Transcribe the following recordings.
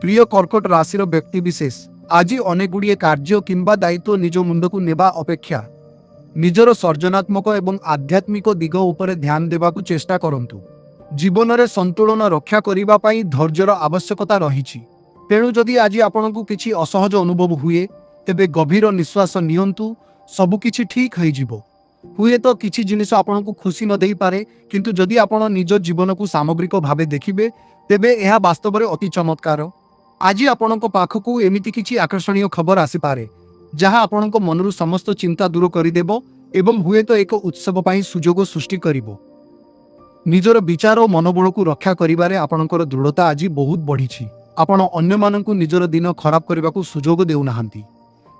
प्रिय कर्कट राशि व्यक्ति विशेष आज अनेक गुड़िए कार्य किंबा दायित्व निज मुंड को नेबा अपेक्षा निजर सर्जनात्मक एवं आध्यात्मिक दिग उपर ध्यान देवाकू चेष्टा करंतु। जीवन में संतुलन रक्षा करिबा पई धैर्यर आवश्यकता रही। तेणु जदि आज आपंक किसी असहज अनुभव हुए तेबे गभीर निश्वास नियंतु, सबकिछि ठीक हो। हुए तो किसी जिनिस आपको खुशी न दे पारे, किंतु जदि आपण निज जीवन को सामग्रिक भावे देखिबे तेबे यह वास्तव में अति चमत्कार। आज आपणक पाखकू एमिति किछि आकर्षणीय खबर आसीपारे जहाँ आपणक मनरु समस्त चिंता दूर करदेव एवं हुए तो एक उत्सव पाई सुजोग सृष्टि करिवो। निजर विचार और मनोबल को रक्षा करिबारे आपणकर दृढ़ता आज बहुत बढ़ी। आपण अन्य मानकु निजर दिन खराब करने को सुजोग देउनाहांती।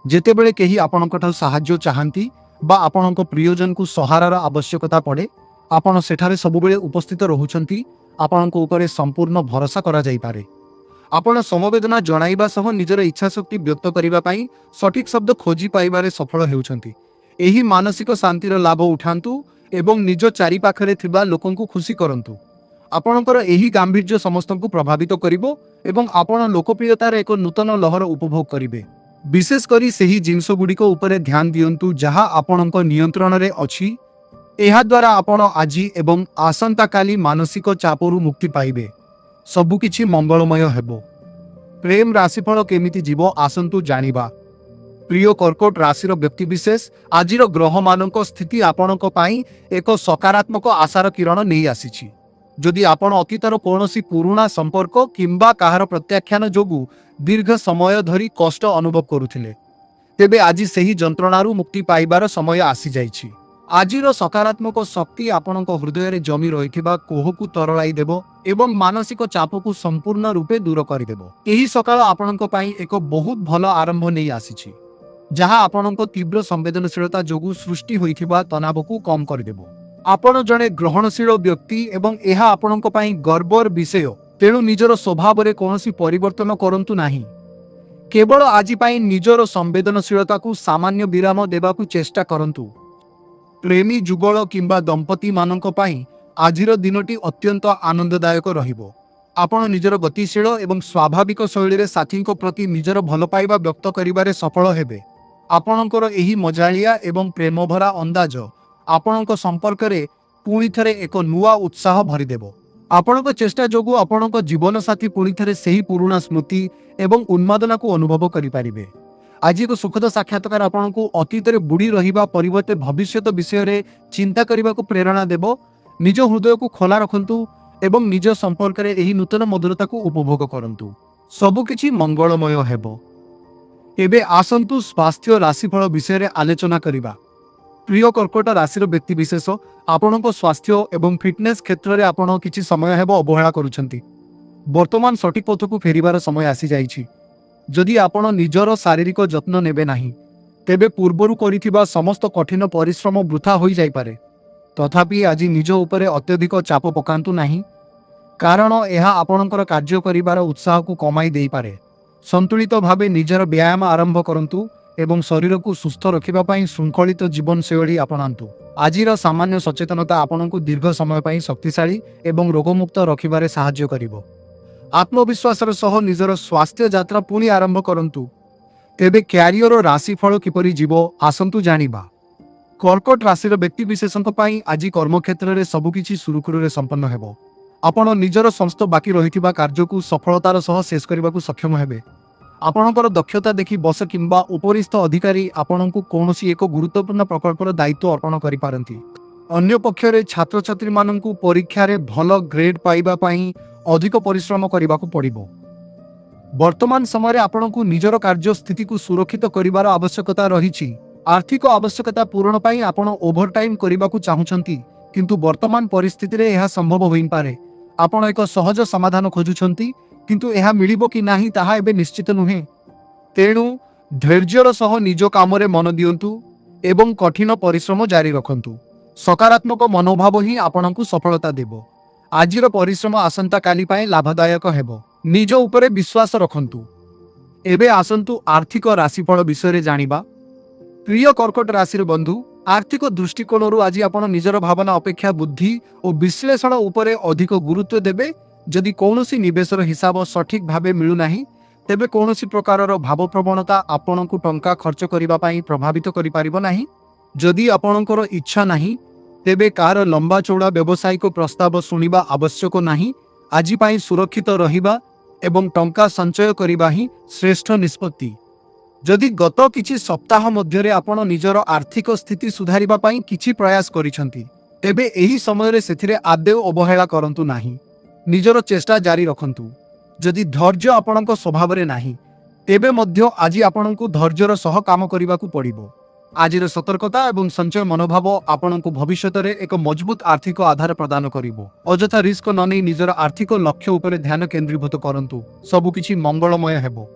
जेतेबेले केही आपणकठारु साहाय्य चाहंती बा आपणक प्रियजन को सहारार आवश्यकता पड़े, आपण सेठारे सबुबेले उपस्थित रहुछंती। आपणक उपरे संपूर्ण भरोसा करा जाई पारे। आपण समवेदना जणाइबा सह निजर इच्छा शक्ति व्यक्त करिबा पई सठिक शब्द खोजी पाइबारे सफल हेउछंती। एही मानसिक शांतिर लाभ उठांतु एवं निज चारि पाखरे थिबा लोकंकु खुशी करंतु। आपणकर एही गांभीर्य समस्तंकु प्रभावित करिवो एवं आपण लोकप्रियतार एक नूतन लहर उपभोग करिवे। विशेष करी सेही जिनस गुड़िक उपरे ध्यान दियंतु जहाँ आपणक नियंत्रण रे अछि। एहा द्वारा आपण आज एवं आसंता काली मानसिक चापरु मुक्ति पाइबे। सबुकिछि मंगलमय हेबो। प्रेम राशिफल केमिति जीव आसंतु जानिबा। प्रिय कर्कट राशि व्यक्ति विशेष आजिर ग्रह मानक स्थिति आपणक पई एक सकारात्मक आशार किरण नहीं आसीछि। जदि आपण अतीतर कौनसी पुराणा संपर्क किंबा काहार प्रत्याख्यान जोगु दीर्घ समय धरी कष्ट अनुभव करुथिले तेबे आज सेही जंत्रणारु मुक्ति पाइबार समय आसी जाइछि। आजिर सकारात्मक शक्ति आपणक हृदय रे जमी रहिथिबा कोहकु तरलाई देबो एवं मानसिक चापकु संपूर्ण रूपे दूर करिदेबो। एही सकाळ आपणक पई एक बहुत भल आरंभ नहीं आसीछि, जहाँ आपणक तीव्र संवेदनशीलता जोगु सृष्टि होइथिबा तनावकु कम करिदेबो। आपण जणे ग्रहणशील व्यक्ति एवं यह आपणक पई गर्वर विषय। तेणु निजर स्वभाव रे कौनसी परिवर्तन करंतु नाही। केवल आज पई निजर संवेदनशीलता को सामान्य विराम देबाकू चेष्टा करंतु। प्रेमी जुगल किंबा दंपति मानक पई आजिर दिनटी अत्यंत आनंददायक रहिबो। आपण निजर गतिशील एवं स्वाभाविक शैली रे साथी प्रति निजर भल पाइबा व्यक्त करिबारे सफल हेबे। आपणकर एही मजालिया एवं प्रेमभरा अंदाज आपणक संपर्क रे पुणी थरे एक नुआ उत्साह भरिदेबो। आपणक चेष्टा जोगु आपणक जीवन साथी पुणी थरे सेही पुराणा स्मृति एवं उन्मादना को अनुभव करि पारिबे। आज एक सुखद साक्षात्कार आपणको अतीत रे बुड़ी रहिबा परिवर्ते भविष्यत विषय रे चिंता करिबा को प्रेरणा देबो। निज हृदय को खोला रखंतु एवं निज संपर्क रे एही नूतन मधुरता को उपभोग करंतु। सबुकिछि मंगलमय हेबो। एबे आसंतु स्वास्थ्य राशिफल विषय रे आलोचना करिबा। प्रिय कर्कट राशि व्यक्ति विशेष आपणक स्वास्थ्य एवं फिटनेस क्षेत्र में आपण किछि समय हेबो अवहेला करुछंती। वर्तमान सठिक पथ को फेरिबार समय आसी जाइछि। जदि आपण निजर शारीरिक जत्न नेबे नाही तेबे पूर्वरु करिथिबा समस्त कठिन परिश्रम वृथा होई जाई पारे। तथापि आज निज उपरे अत्यधिक चाप पकांतु नाही, कारण यह आपणकर कार्य करिबार उत्साह को कमाई देई पारे। संतुलित भावे निजर व्यायाम आरंभ करंतु एवं शरीर को सुस्थ रखिबा पई श्रृंखलित जीवन शैली अपनांतु। आजिर सामान्य सचेतनता आपनकु दीर्घ समय पई शक्तिशाली एवं रोगमुक्त रखिबारे सहाय्य करिवो। आत्मविश्वास सह निजर स्वास्थ्य यात्रा पुणी आरंभ करंतु। तेबे क्यारियर राशिफल किपरि जीव आसंतु जानिबा। कर्कट राशि व्यक्ति विशेषक पई आज कर्मक्षेत्र में सबुकिछि सुरुखुरुरे संपन्न हेबो। आपण निजर समस्त बाकी रहिथिबा कार्य को सफलतार सह शेष करबाकू सक्षम हेबे। आपणकर दक्षता देखि बस किंबा उपरिस्थ अधिकारी आपणकु कौनसी एक गुरुत्वपूर्ण प्रकल्पर दायित्व अर्पण करि पारंती। अन्य पक्षरे छात्र छात्री माननकु परीक्षा रे भल ग्रेड पाइबा पई अधिक परिश्रम करिबाकू पड़िबो। वर्तमान समय आपणकु निजर कार्य स्थिति को सुरक्षित करिबार आवश्यकता रहिछि। आर्थिक आवश्यकता पूरण पई आपण ओवरटाइम करिबाकू चाहुछंती, किंतु वर्तमान परिस्थिति रे यह संभव होई पारे। आपण एक सहज समाधान खोजुछंती, किंतु यह मिलिबो कि नाही ताहा एबे निश्चित नुहे। तेणु धैर्यर सह निज काम रे मन दियंतु एवं कठिन परिश्रम जारी रखंतु। सकारात्मक मनोभाव ही आपणकु सफलता देबो। आजिर परिश्रम आसंता काली पाए लाभदायक हेबो। निज उपरे विश्वास रखंतु। एबे आसंतु आर्थिक राशिफल विषय रे जानिबा। प्रिय कर्कट राशि बंधु, आर्थिक दृष्टिकोण आज आपण निजर भावना अपेक्षा बुद्धि और विश्लेषण उपरे अधिक गुरुत्व देबे जदि कौनसी निवेशर हिसाब सठिक भावे मिलुनाही तेबे कौनसी प्रकारर भावप्रवणता आपणको टंका खर्च करिबा पई प्रभावित करि पारिबो नाही। जदि आपणकर इच्छा नाही तेबे कार लंबा चौड़ा व्यावसायिक प्रस्ताव शुणिबा आवश्यक नाही। आजि पई सुरक्षित रहिबा एवं टंका संचय करिबा ही श्रेष्ठ निष्पत्ति। जदि गत किछि सप्ताह मध्यरे आपण निजर आर्थिक स्थिति सुधारिबा पई किछि प्रयास करिसंती तेबे एही समय सेथिरे आदेव अवहेला करंतु नाही। निजर चेष्टा जारी रखंतु। जदि धैर्य आपणक स्वभाव रे नाही तेबे मध्य आज आपणको धैर्यर सह काम करिबाकू पड़िबो। आजिर सतर्कता एवं संचय मनोभाव आपणको भविष्यत रे एक मजबूत आर्थिक आधार प्रदान करिबो। अजथा रिस्क न नै निजर आर्थिक लक्ष्य उपरे ध्यान केंद्रीभूत करंतु। सबु किछि मंगलमय हेबो।